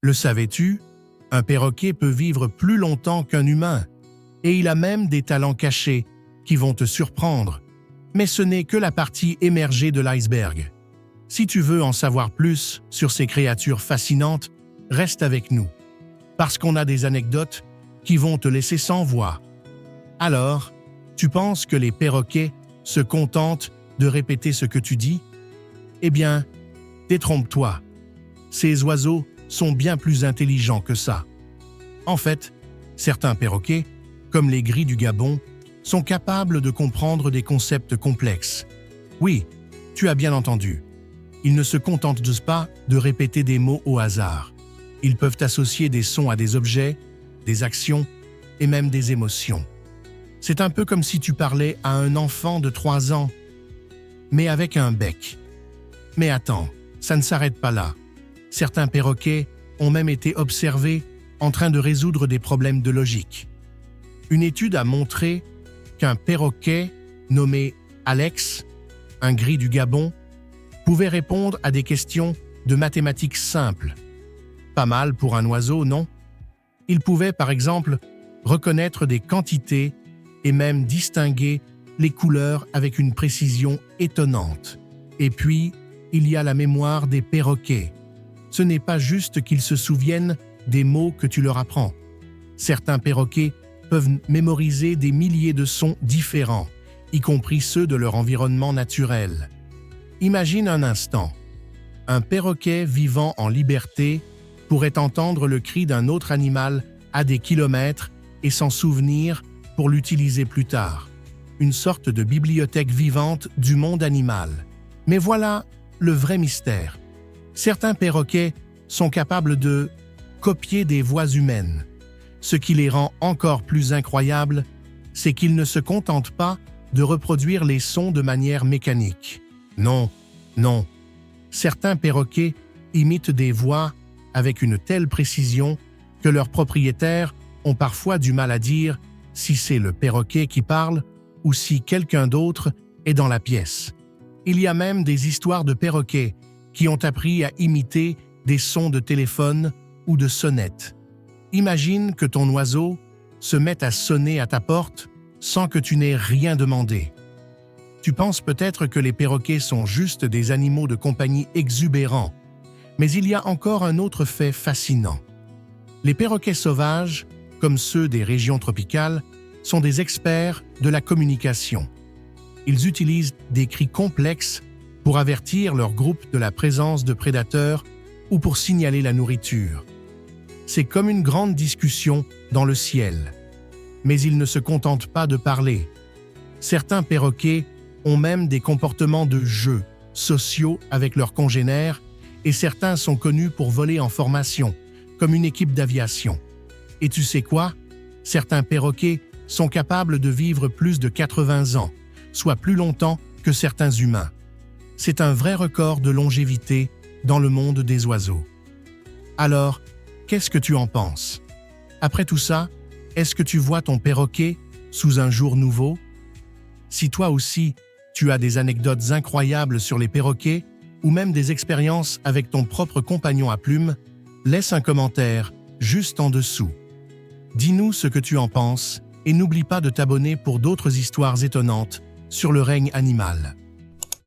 Le savais-tu? Un perroquet peut vivre plus longtemps qu'un humain, et il a même des talents cachés qui vont te surprendre. Mais ce n'est que la partie émergée de l'iceberg. Si tu veux en savoir plus sur ces créatures fascinantes, reste avec nous, parce qu'on a des anecdotes qui vont te laisser sans voix. Alors, tu penses que les perroquets se contentent de répéter ce que tu dis? Eh bien, détrompe-toi. Ces oiseaux sont bien plus intelligents que ça. En fait, certains perroquets, comme les gris du Gabon, sont capables de comprendre des concepts complexes. Oui, tu as bien entendu. Ils ne se contentent pas de répéter des mots au hasard. Ils peuvent associer des sons à des objets, des actions et même des émotions. C'est un peu comme si tu parlais à un enfant de 3 ans, mais avec un bec. Mais attends, ça ne s'arrête pas là. Certains perroquets ont même été observés en train de résoudre des problèmes de logique. Une étude a montré qu'un perroquet nommé Alex, un gris du Gabon, pouvait répondre à des questions de mathématiques simples. Pas mal pour un oiseau, non? Il pouvait, par exemple, reconnaître des quantités et même distinguer les couleurs avec une précision étonnante. Et puis, il y a la mémoire des perroquets. Ce n'est pas juste qu'ils se souviennent des mots que tu leur apprends. Certains perroquets peuvent mémoriser des milliers de sons différents, y compris ceux de leur environnement naturel. Imagine un instant. Un perroquet vivant en liberté pourrait entendre le cri d'un autre animal à des kilomètres et s'en souvenir pour l'utiliser plus tard. Une sorte de bibliothèque vivante du monde animal. Mais voilà le vrai mystère. Certains perroquets sont capables de copier des voix humaines. Ce qui les rend encore plus incroyables, c'est qu'ils ne se contentent pas de reproduire les sons de manière mécanique. Non, non. Certains perroquets imitent des voix avec une telle précision que leurs propriétaires ont parfois du mal à dire si c'est le perroquet qui parle ou si quelqu'un d'autre est dans la pièce. Il y a même des histoires de perroquets qui ont appris à imiter des sons de téléphone ou de sonnette. Imagine que ton oiseau se mette à sonner à ta porte sans que tu n'aies rien demandé. Tu penses peut-être que les perroquets sont juste des animaux de compagnie exubérants, mais il y a encore un autre fait fascinant. Les perroquets sauvages, comme ceux des régions tropicales, sont des experts de la communication. Ils utilisent des cris complexes pour avertir leur groupe de la présence de prédateurs ou pour signaler la nourriture. C'est comme une grande discussion dans le ciel. Mais ils ne se contentent pas de parler. Certains perroquets ont même des comportements de jeu sociaux avec leurs congénères et certains sont connus pour voler en formation, comme une équipe d'aviation. Et tu sais quoi? Certains perroquets sont capables de vivre plus de 80 ans, soit plus longtemps que certains humains. C'est un vrai record de longévité dans le monde des oiseaux. Alors, qu'est-ce que tu en penses? Après tout ça, est-ce que tu vois ton perroquet sous un jour nouveau? Si toi aussi, tu as des anecdotes incroyables sur les perroquets ou même des expériences avec ton propre compagnon à plumes, laisse un commentaire juste en dessous. Dis-nous ce que tu en penses et n'oublie pas de t'abonner pour d'autres histoires étonnantes sur le règne animal.